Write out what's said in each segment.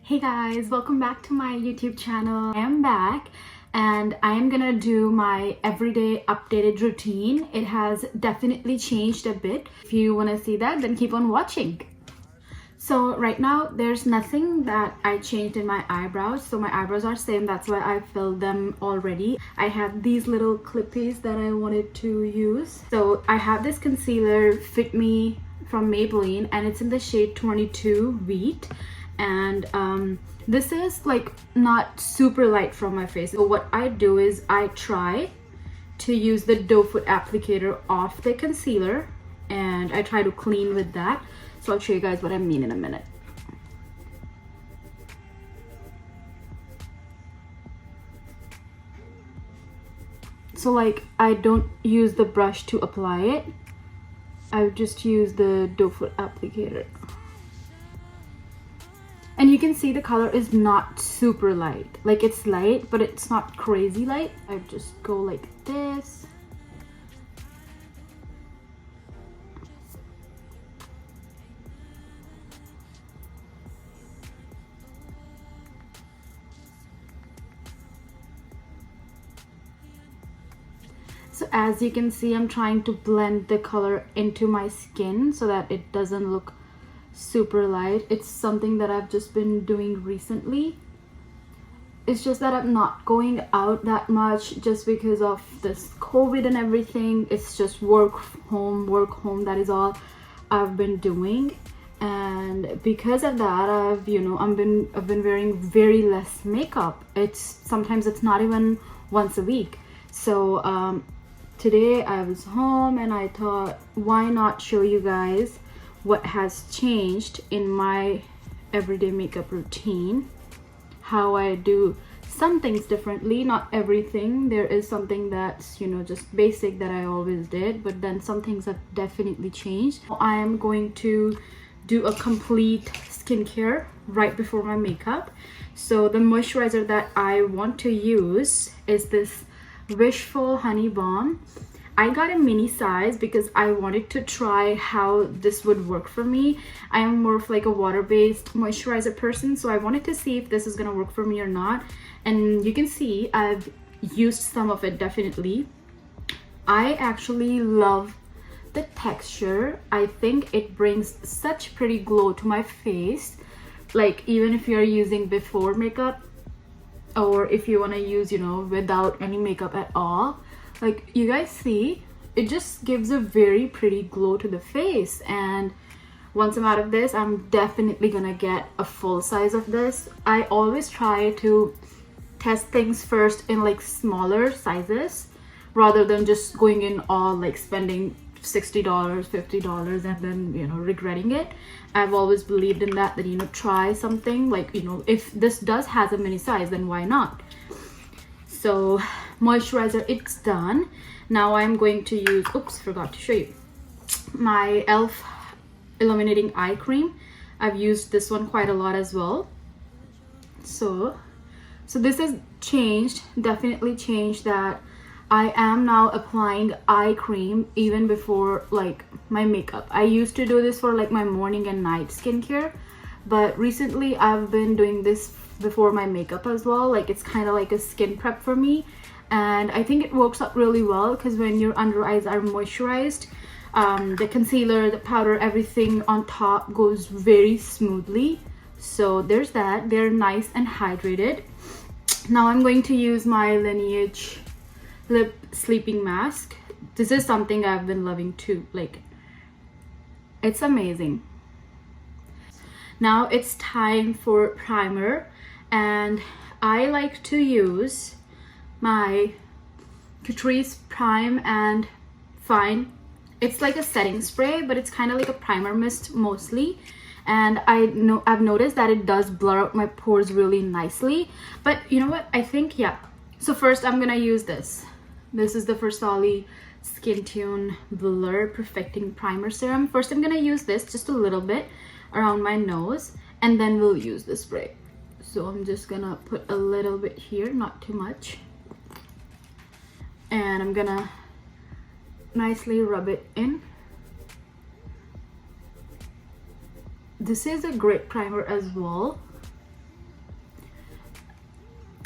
Hey guys, welcome back to my YouTube channel. I am back and I am gonna do my everyday updated routine. It has definitely changed a bit. If you want to see that, then keep on watching. So right now there's nothing that I changed in my eyebrows, so my eyebrows are same. That's why I filled them already. I had these little clippies that I wanted to use. So I have this concealer Fit Me from Maybelline and it's in the shade 22 Wheat, and this is like not super light from my face. So what I do is I try to use the doe foot applicator off the concealer and I try to clean with that. So I'll show you guys what I mean in a minute. So like I don't use the brush to apply it, I just use the doe foot applicator. And you can see the color is not super light. Like it's light, but it's not crazy light. I just go like this. So as you can see, I'm trying to blend the color into my skin so that it doesn't look super light. It's something that I've just been doing recently. It's just that I'm not going out that much just because of this COVID and everything. It's just work home. That is all I've been doing, and because of that I've been wearing very less makeup. Sometimes it's not even once a week. So today I was home and I thought, why not show you guys what has changed in my everyday makeup routine, how I do some things differently. Not everything. There is something that's just basic that I always did, but then some things have definitely changed. I am going to do a complete skincare right before my makeup. So the moisturizer that I want to use is this Wishful Honey Balm. I got a mini size because I wanted to try how this would work for me. I am more of like a water-based moisturizer person, so I wanted to see if this is gonna work for me or not. And you can see I've used some of it definitely. I actually love the texture. I think it brings such pretty glow to my face. Like even if you're using before makeup, or if you want to use without any makeup at all, like you guys see, it just gives a very pretty glow to the face. And once I'm out of this, I'm definitely gonna get a full size of this. I always try to test things first in like smaller sizes rather than just going in all like spending $60, $50 and then regretting it. I've always believed in that try something like if this has a mini size, then why not? So moisturizer, it's done. Now I'm going to use, oops, forgot to show you, my e.l.f. Illuminating Eye Cream. I've used this one quite a lot as well. So this has changed, definitely changed, that I am now applying eye cream even before like my makeup. I used to do this for like my morning and night skincare, but recently I've been doing this before my makeup as well. Like it's kind of like a skin prep for me, and I think it works out really well because when your under eyes are moisturized, the concealer, the powder, everything on top goes very smoothly. So there's that. They're nice and hydrated. Now I'm going to use my Lineage lip sleeping mask. This is something I've been loving too. Like it's amazing. Now it's time for primer, and I like to use my Catrice Prime and Fine. It's like a setting spray, but it's kind of like a primer mist mostly, and I've noticed that it does blur out my pores really nicely. But you know what, I think, yeah, so first I'm gonna use this. This is the Versali Skin Tune Blur Perfecting Primer Serum. First I'm gonna use this just a little bit around my nose, and then we'll use the spray. So I'm just gonna put a little bit here, not too much, and I'm gonna nicely rub it in. This is a great primer as well.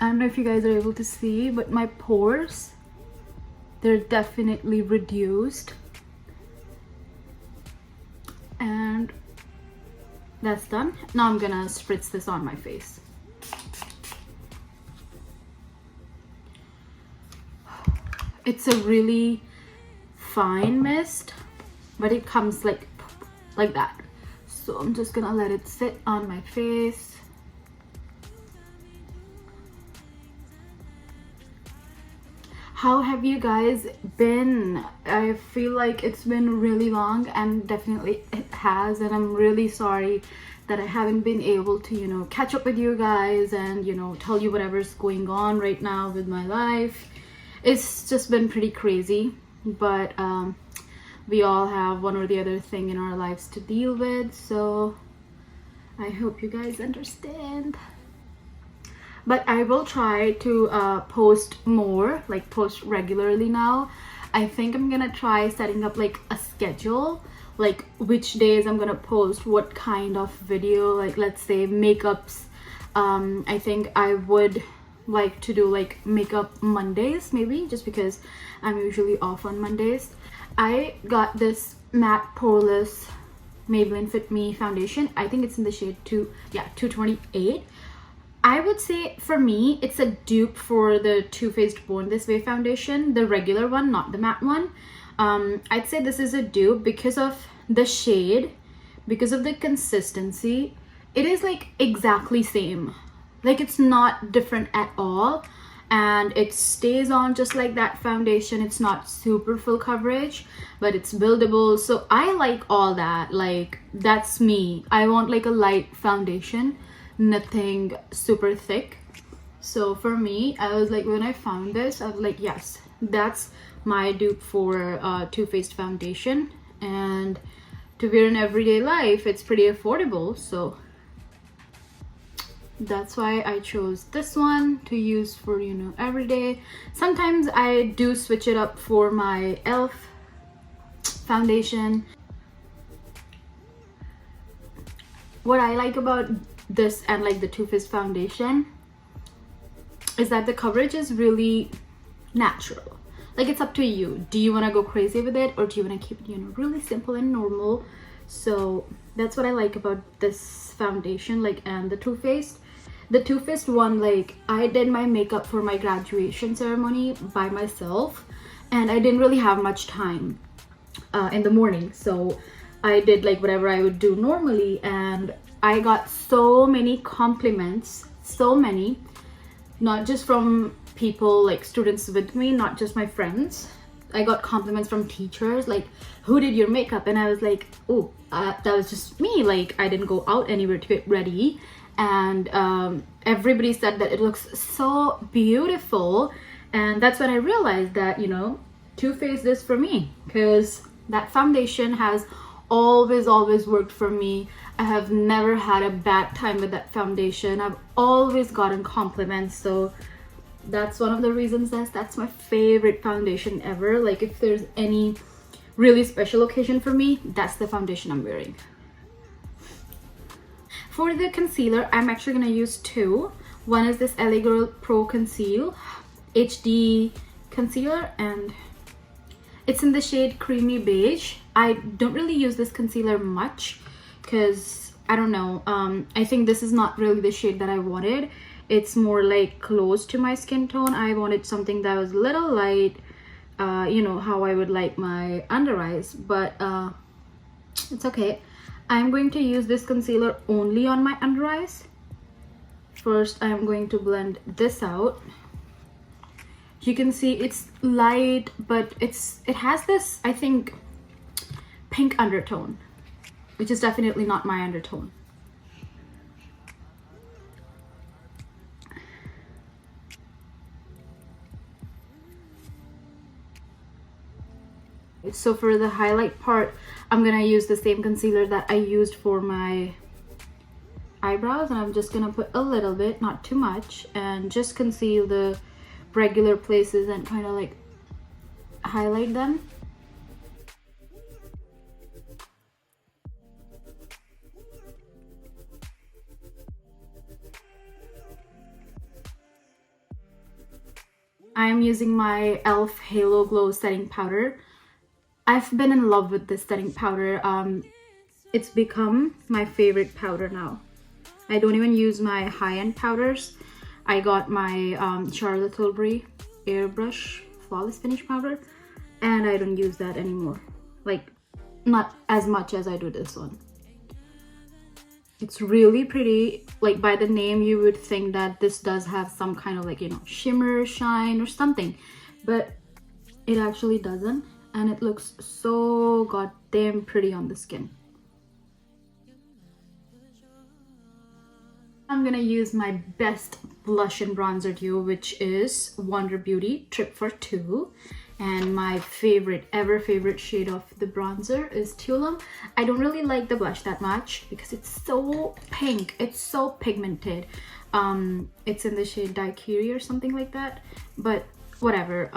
I don't know if you guys are able to see, but my pores, they're definitely reduced. And that's done. Now I'm gonna spritz this on my face. It's a really fine mist, but it comes like that. So I'm just gonna let it sit on my face. How have you guys been? I feel like it's been really long, and definitely it has, and I'm really sorry that I haven't been able to, you know, catch up with you guys and, you know, tell you whatever's going on right now with my life. It's just been pretty crazy, but we all have one or the other thing in our lives to deal with, so I hope you guys understand. But I will try to post more, like post regularly now. I think I'm gonna try setting up like a schedule, like which days I'm gonna post what kind of video, like let's say makeups. I think I would like to do like makeup Mondays maybe, just because I'm usually off on Mondays. I got this matte poreless Maybelline Fit Me foundation. I think it's in the shade 228. I would say for me it's a dupe for the Too Faced Born This Way foundation, the regular one, not the matte one. I'd say this is a dupe because of the shade, because of the consistency. It is like exactly same, like it's not different at all, and it stays on just like that foundation. It's not super full coverage, but it's buildable, so I like all that. Like that's me. I want like a light foundation, nothing super thick. So for me, I was like, when I found this, I was like, yes, that's my dupe for Too Faced foundation, and to wear in everyday life, it's pretty affordable, so that's why I chose this one to use for, you know, everyday. Sometimes I do switch it up for my elf foundation. What I like about this and like the Too Faced foundation is that the coverage is really natural. Like it's up to you. Do you want to go crazy with it, or do you want to keep it, you know, really simple and normal? So that's what I like about this foundation. Like, and the Too Faced one, like I did my makeup for my graduation ceremony by myself, and I didn't really have much time in the morning, so I did like whatever I would do normally, and I got so many compliments, so many, not just from people like students with me, not just my friends. I got compliments from teachers like, who did your makeup? And I was like, oh, that was just me. Like I didn't go out anywhere to get ready, and everybody said that it looks so beautiful. And that's when I realized that, you know, Too Faced is for me, because that foundation has always worked for me. I have never had a bad time with that foundation. I've always gotten compliments, so that's one of the reasons that's my favorite foundation ever. Like if there's any really special occasion for me, that's the foundation I'm wearing. For the concealer, I'm actually gonna use two. One is this LA Girl Pro Conceal HD concealer, and it's in the shade Creamy Beige. I don't really use this concealer much because I don't know, I think this is not really the shade that I wanted. It's more like close to my skin tone. I wanted something that was a little light, you know, how I would like my under eyes, but it's okay. I'm going to use this concealer only on my under eyes. First, I'm going to blend this out. You can see it's light, but it has this, I think, pink undertone, which is definitely not my undertone. So for the highlight part, I'm gonna use the same concealer that I used for my eyebrows, and I'm just gonna put a little bit, not too much, and just conceal the regular places and kind of like highlight them. I'm using my e.l.f. Halo Glow setting powder. I've been in love with this setting powder. It's become my favorite powder now. I don't even use my high-end powders. I got my Charlotte Tilbury Airbrush Flawless Finish powder, and I don't use that anymore. Like, not as much as I do this one. It's really pretty. Like, by the name you would think that this does have some kind of, like, you know, shimmer, shine or something, but it actually doesn't, and it looks so goddamn pretty on the skin. I'm gonna use my best blush and bronzer duo, which is Wonder Beauty Trip for Two. And my favorite, ever favorite shade of the bronzer is Tulum. I don't really like the blush that much because it's so pink. It's so pigmented. It's in the shade Daiquiri or something like that. But whatever,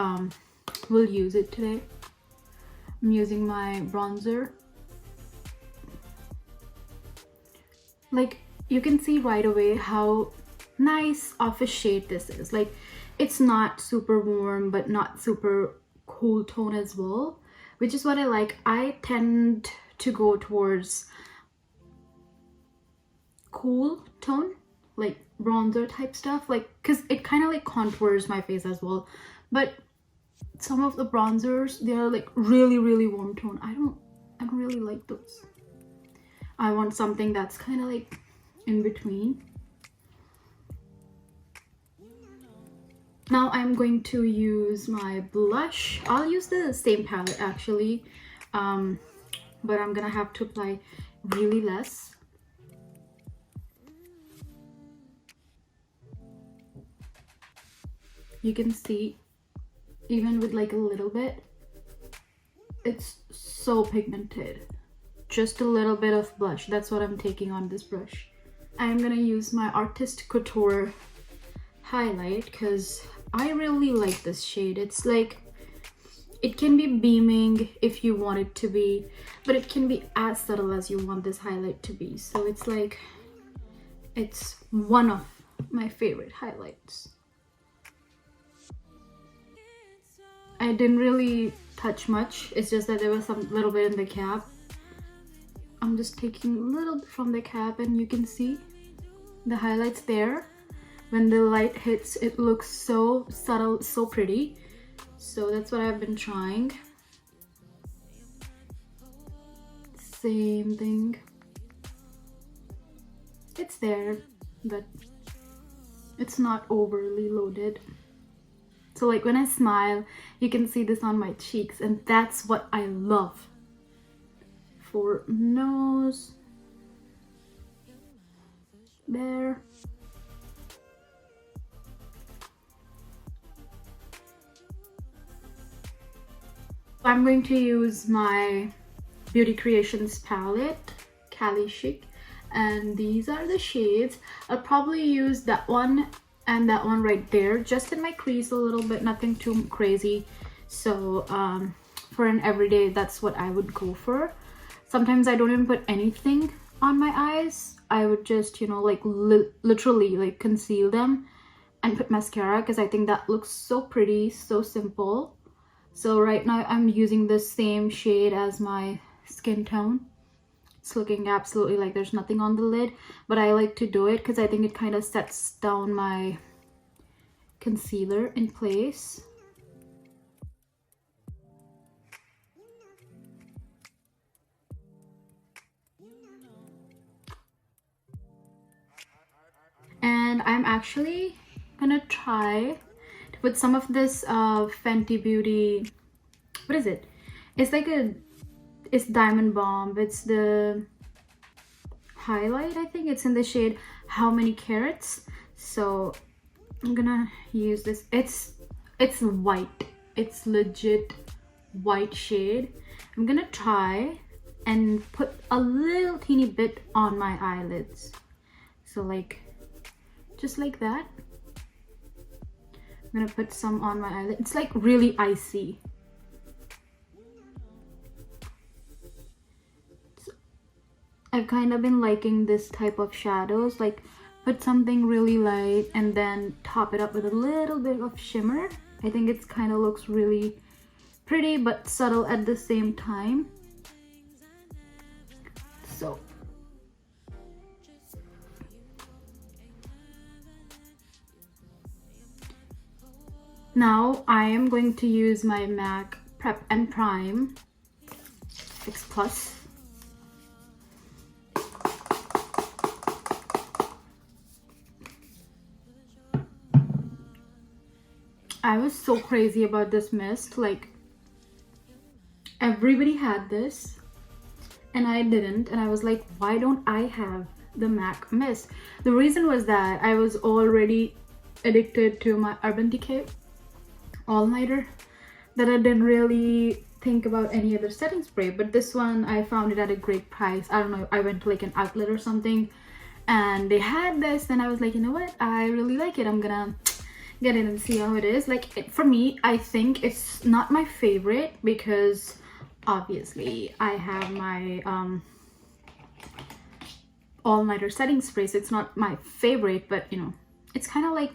we'll use it today. I'm using my bronzer. Like, you can see right away how nice of a shade this is. Like, it's not super warm but not super cool tone as well, which is what I like. I tend to go towards cool tone, like bronzer type stuff, like, because it kind of like contours my face as well. But some of the bronzers, they're like really warm tone. I don't really like those. I want something that's kind of like in between. Now I'm going to use my blush. I'll use the same palette actually, but I'm gonna have to apply really less. You can see, even with like a little bit, it's so pigmented. Just a little bit of blush, that's what I'm taking on this brush. I'm gonna use my Artist Couture highlight because I really like this shade. It's like, it can be beaming if you want it to be, but it can be as subtle as you want this highlight to be. So it's like, it's one of my favorite highlights. I didn't really touch much, it's just that there was some little bit in the cap. I'm just taking a little bit from the cap and you can see the highlights there. When the light hits, it looks so subtle, so pretty. So that's what I've been trying. Same thing. It's there, but it's not overly loaded. So like when I smile, you can see this on my cheeks, and that's what I love. For nose, there. I'm going to use my Beauty Creations palette, Cali Chic, and these are the shades. I'll probably use that one and that one right there, just in my crease a little bit, nothing too crazy. So for an everyday, that's what I would go for. Sometimes I don't even put anything on my eyes. I would just, you know, like literally like conceal them and put mascara because I think that looks so pretty, so simple. So right now I'm using the same shade as my skin tone. It's looking absolutely like there's nothing on the lid, but I like to do it because I think it kind of sets down my concealer in place. And I'm actually gonna try to put some of this Fenty Beauty, what is it? It's like it's Diamond Balm. It's the highlight, I think. It's in the shade How Many Carats. So I'm gonna use this. It's white. It's legit white shade. I'm gonna try and put a little teeny bit on my eyelids. So like, just like that. I'm gonna put some on my eyelid. It's like really icy. I've kind of been liking this type of shadows, like put something really light and then top it up with a little bit of shimmer I think it's kind of looks really pretty but subtle at the same time. So now I am going to use my MAC Prep and Prime Fix Plus. I was so crazy about this mist. Like, everybody had this and I didn't, and I was like, why don't I have the MAC mist? The reason was that I was already addicted to my Urban Decay all-nighter, that I didn't really think about any other setting spray. But this one, I found it at a great price. I don't know, I went to like an outlet or something and they had this, and I was like, you know what, I really like it. I'm gonna get in and see how it is. Like, for me, I think it's not my favorite because obviously I have my all-nighter setting spray, so it's not my favorite, but you know, it's kind of like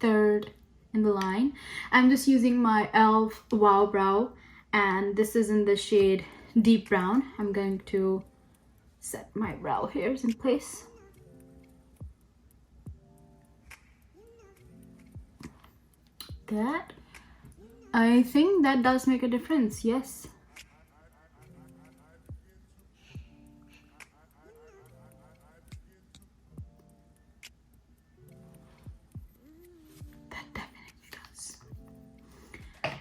third in the line. I'm just using my e.l.f. Wow Brow, and this is in the shade Deep Brown. I'm going to set my brow hairs in place. That, I think that does make a difference, yes. That definitely does.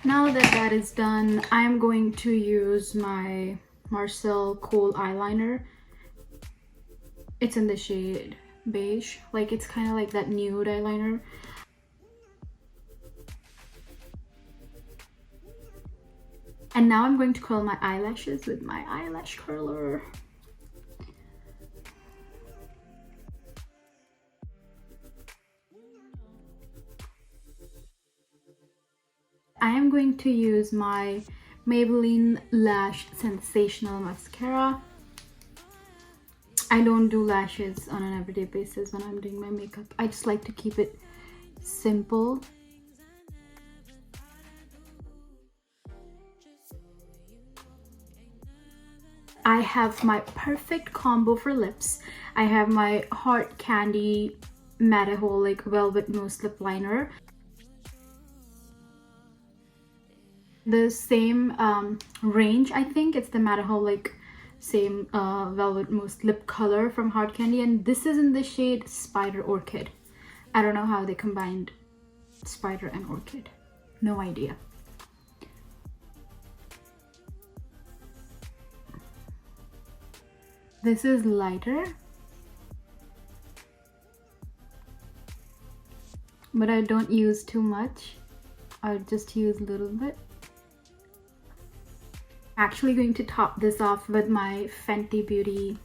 Now that that is done, I'm going to use my Marcel Kohl eyeliner. It's in the shade Beige. Like, it's kind of like that nude eyeliner. And now I'm going to curl my eyelashes with my eyelash curler. I am going to use my Maybelline Lash Sensational Mascara. I don't do lashes on an everyday basis when I'm doing my makeup. I just like to keep it simple. I have my perfect combo for lips. I have my Heart Candy Mataholic Velvet Mousse Lip Liner. The same range, I think. It's the Mataholic same Velvet Mousse lip color from Heart Candy, and this is in the shade Spider Orchid. I don't know how they combined spider and orchid. No idea. This is lighter, but I don't use too much. I just use a little bit. Actually going to top this off with my Fenty Beauty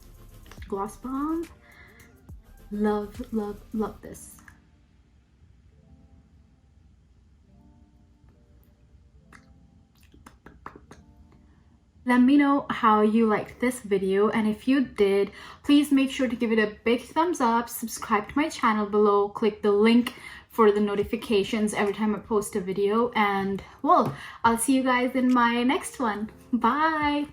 Gloss Balm. Love, love, love this. Let me know how you liked this video, and if you did, please make sure to give it a big thumbs up, subscribe to my channel below, click the link for the notifications every time I post a video, and well, I'll see you guys in my next one. Bye!